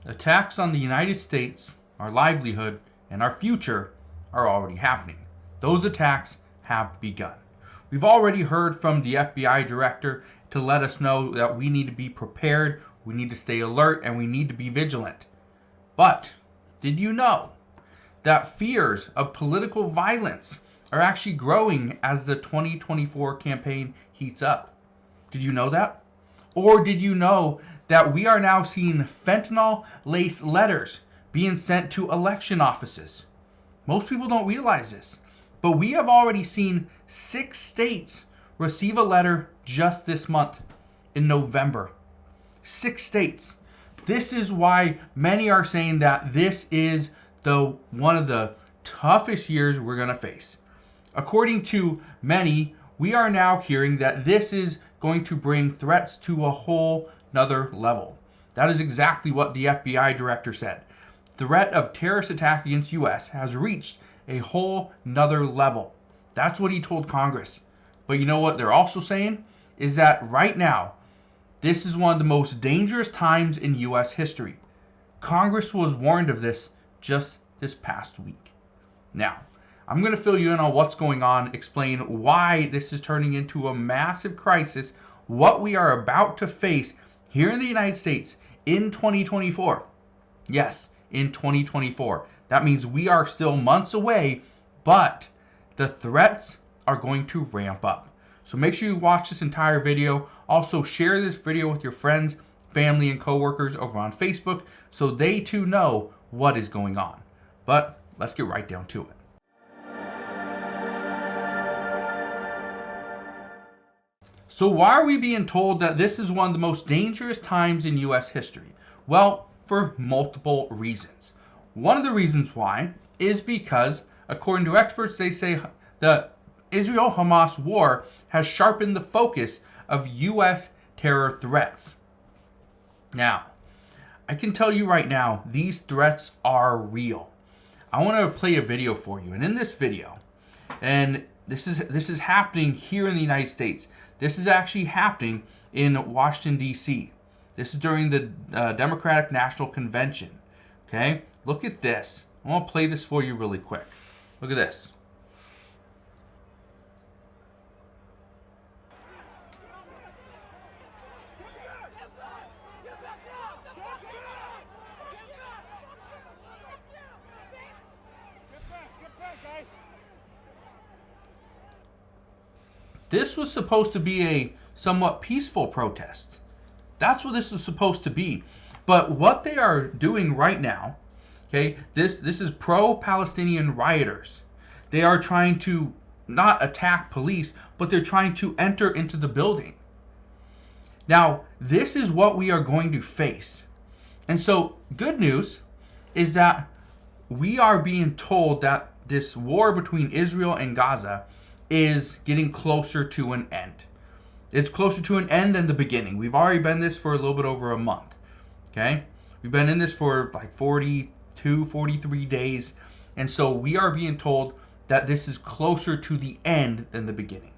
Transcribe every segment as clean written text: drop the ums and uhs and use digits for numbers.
Attacks on the United States, our livelihood, and our future are already happening. Those attacks have begun. We've already heard from the FBI director to let us know that we need to be prepared, we need to stay alert, and we need to be vigilant. But did you know that fears of political violence are actually growing as the 2024 campaign heats up? Did you know that? Or did you know that we are now seeing fentanyl-laced letters being sent to election offices? Most people don't realize this, but we have already seen 6 states receive a letter just this month in November. 6 states. This is why many are saying that this is one of the toughest years we're going to face. According to many, we are now hearing that this is going to bring threats to a whole nother level. That is exactly what the FBI director said. Threat of terrorist attack against U.S. has reached a whole nother level. That's what he told Congress. But you know what they're also saying? Is that right now, this is one of the most dangerous times in U.S. history. Congress was warned of this just this past week. Now, I'm going to fill you in on what's going on, explain why this is turning into a massive crisis, what we are about to face here in the United States in 2024. Yes, in 2024. That means we are still months away, but the threats are going to ramp up. So make sure you watch this entire video. Also, share this video with your friends, family, and coworkers over on Facebook so they too know what is going on. But let's get right down to it. So why are we being told that this is one of the most dangerous times in U.S. history? Well, for multiple reasons. One of the reasons why is because, according to experts, they say the Israel-Hamas war has sharpened the focus of U.S. terror threats. Now, I can tell you right now, these threats are real. I want to play a video for you, and in this video, and this is happening here in the United States. This is actually happening in Washington, D.C. This is during the Democratic National Convention. Okay? Look at this. I want to play this for you really quick. Look at this. This was supposed to be a somewhat peaceful protest. That's what this was supposed to be. But what they are doing right now, okay, this is pro-Palestinian rioters. They are trying to not attack police, but they're trying to enter into the building. Now, this is what we are going to face. And so, good news is that we are being told that this war between Israel and Gaza is getting closer to an end. It's closer to an end than the beginning. We've already been in this for a little bit over a month. Okay? We've been in this for like 42, 43 days. And so we are being told that this is closer to the end than the beginning.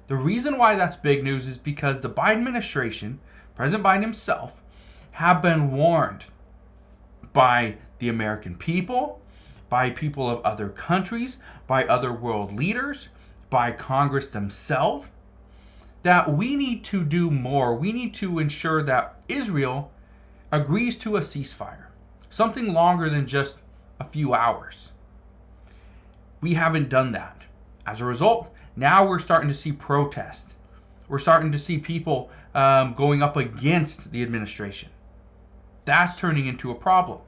The reason why that's big news is because the Biden administration, President Biden himself, have been warned by the American people, by people of other countries, by other world leaders, by Congress themselves, that we need to do more. We need to ensure that Israel agrees to a ceasefire, something longer than just a few hours. We haven't done that. As a result, now we're starting to see protests. We're starting to see people going up against the administration. That's turning into a problem.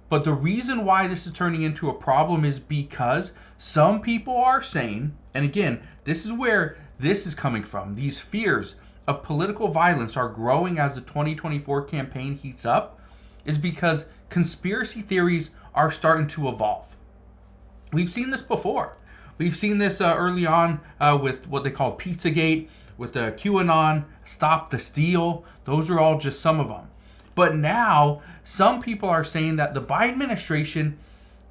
But the reason why this is turning into a problem is because some people are saying, and again, this is where this is coming from. These fears of political violence are growing as the 2024 campaign heats up, is because conspiracy theories are starting to evolve. We've seen this before. We've seen this early on with what they call Pizzagate, with the QAnon, Stop the Steal. Those are all just some of them. But now, some people are saying that the Biden administration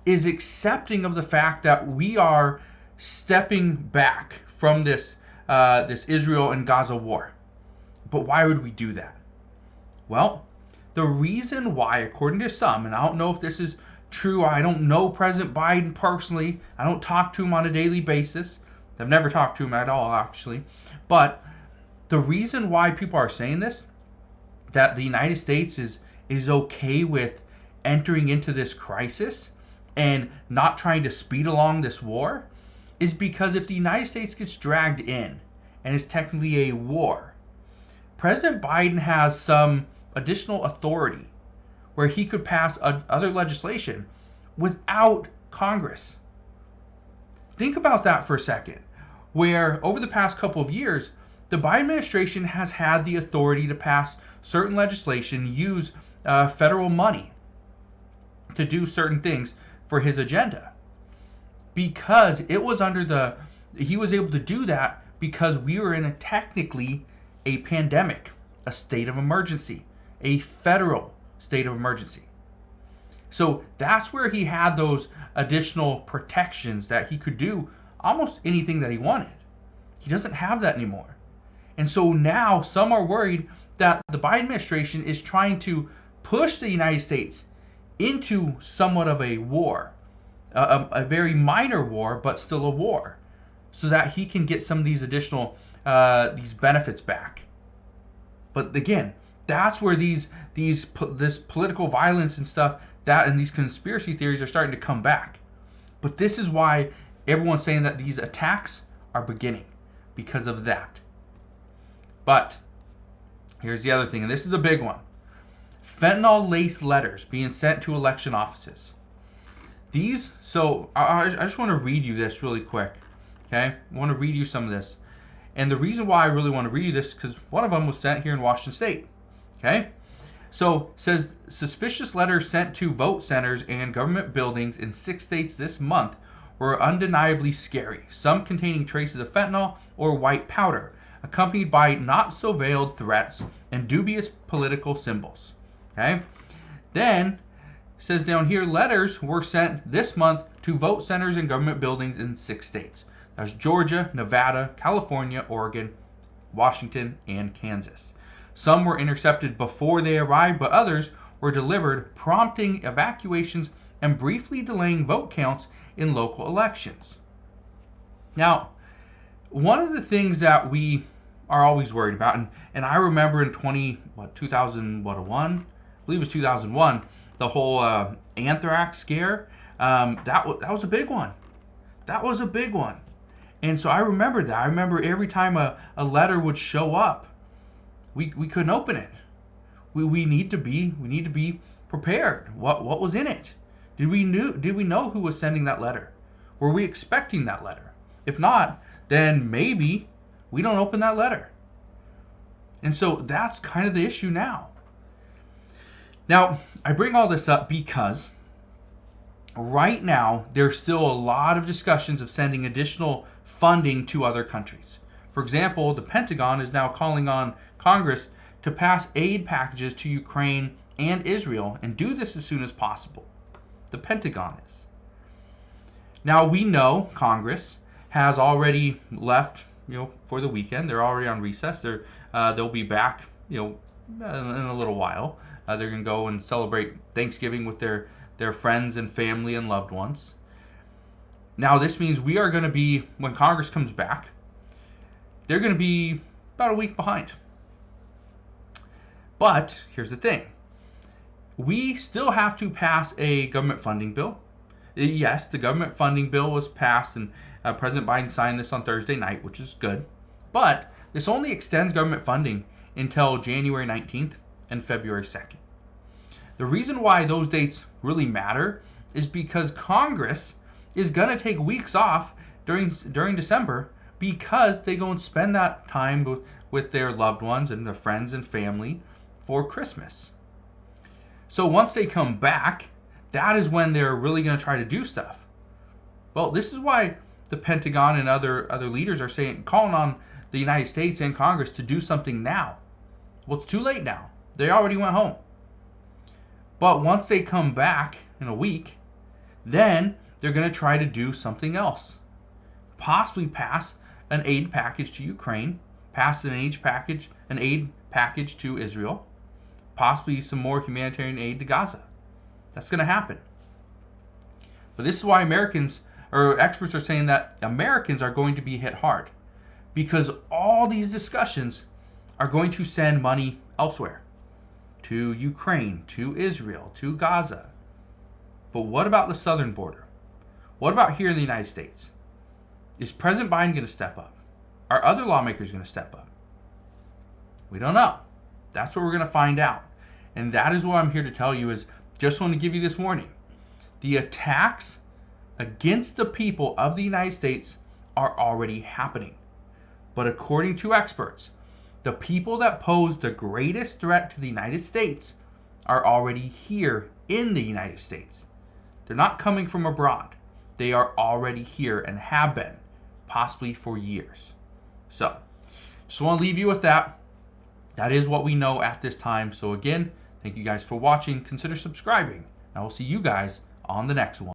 is accepting of the fact that we are stepping back from this Israel and Gaza war. But why would we do that? Well, The reason why, according to some, and I don't know if this is true, I don't know President Biden personally, I don't talk to him on a daily basis, I've never talked to him at all actually, but the reason why people are saying this, that the United States is okay with entering into this crisis and not trying to speed along this war, is because if the United States gets dragged in and it's technically a war, President Biden has some additional authority where he could pass other legislation without Congress. Think about that for a second, where over the past couple of years, the Biden administration has had the authority to pass certain legislation, use federal money to do certain things for his agenda. Because it was he was able to do that because we were in technically a pandemic, a state of emergency, a federal state of emergency. So that's where he had those additional protections that he could do almost anything that he wanted. He doesn't have that anymore. And so now some are worried that the Biden administration is trying to push the United States into somewhat of a war, a very minor war, but still a war, so that he can get some of these additional these benefits back. But again, that's where this political violence and stuff and these conspiracy theories are starting to come back. But this is why everyone's saying that these attacks are beginning, because of that. But here's the other thing, and this is a big one. Fentanyl-laced letters being sent to election offices. I just want to read you this really quick. Okay? I want to read you some of this. And the reason why I really want to read you this is because one of them was sent here in Washington State. Okay? So, it says, suspicious letters sent to vote centers and government buildings in 6 states this month were undeniably scary, some containing traces of fentanyl or white powder, accompanied by not-so-veiled threats and dubious political symbols. Okay? Then, says down here, letters were sent this month to vote centers and government buildings in 6 states. That's Georgia, Nevada, California, Oregon, Washington, and Kansas. Some were intercepted before they arrived, but others were delivered, prompting evacuations and briefly delaying vote counts in local elections. Now, one of the things that we are always worried about, and I remember in 2001, I believe it was 2001, the whole anthrax scare, that was a big one. That was a big one. And so I remember that. I remember every time a letter would show up, we couldn't open it. We need to be prepared. What was in it? Did we know who was sending that letter? Were we expecting that letter? If not, then maybe we don't open that letter. And so that's kind of the issue now. Now, I bring all this up because right now there's still a lot of discussions of sending additional funding to other countries. For example, the Pentagon is now calling on Congress to pass aid packages to Ukraine and Israel and do this as soon as possible. The Pentagon is. Now we know Congress has already left, for the weekend. They're already on recess. They'll be back, in a little while. They're going to go and celebrate Thanksgiving with their friends and family and loved ones. Now this means we are going to be, when Congress comes back, they're going to be about a week behind. But here's the thing. We still have to pass a government funding bill. Yes, the government funding bill was passed, and President Biden signed this on Thursday night, which is good. But this only extends government funding until January 19th and February 2nd. The reason why those dates really matter is because Congress is going to take weeks off during December because they go and spend that time with their loved ones and their friends and family for Christmas. So once they come back, that is when they're really going to try to do stuff. Well, this is why the Pentagon and other leaders are calling on the United States and Congress to do something now. Well, it's too late now. They already went home. But once they come back in a week, then they're going to try to do something else. Possibly pass an aid package to Ukraine, pass an aid package to Israel, possibly some more humanitarian aid to Gaza. That's going to happen. But this is why experts are saying that Americans are going to be hit hard, because all these discussions are going to send money elsewhere, to Ukraine, to Israel, to Gaza. But what about the southern border? What about here in the United States? Is President Biden going to step up? Are other lawmakers going to step up? We don't know. That's what we're going to find out. And that is what I'm here to tell you, is just want to give you this warning. The attacks against the people of the United States are already happening. But according to experts, the people that pose the greatest threat to the United States are already here in the United States. They're not coming from abroad. They are already here and have been, possibly for years. So, just want to leave you with that. That is what we know at this time. So again, thank you guys for watching. Consider subscribing. I will see you guys on the next one.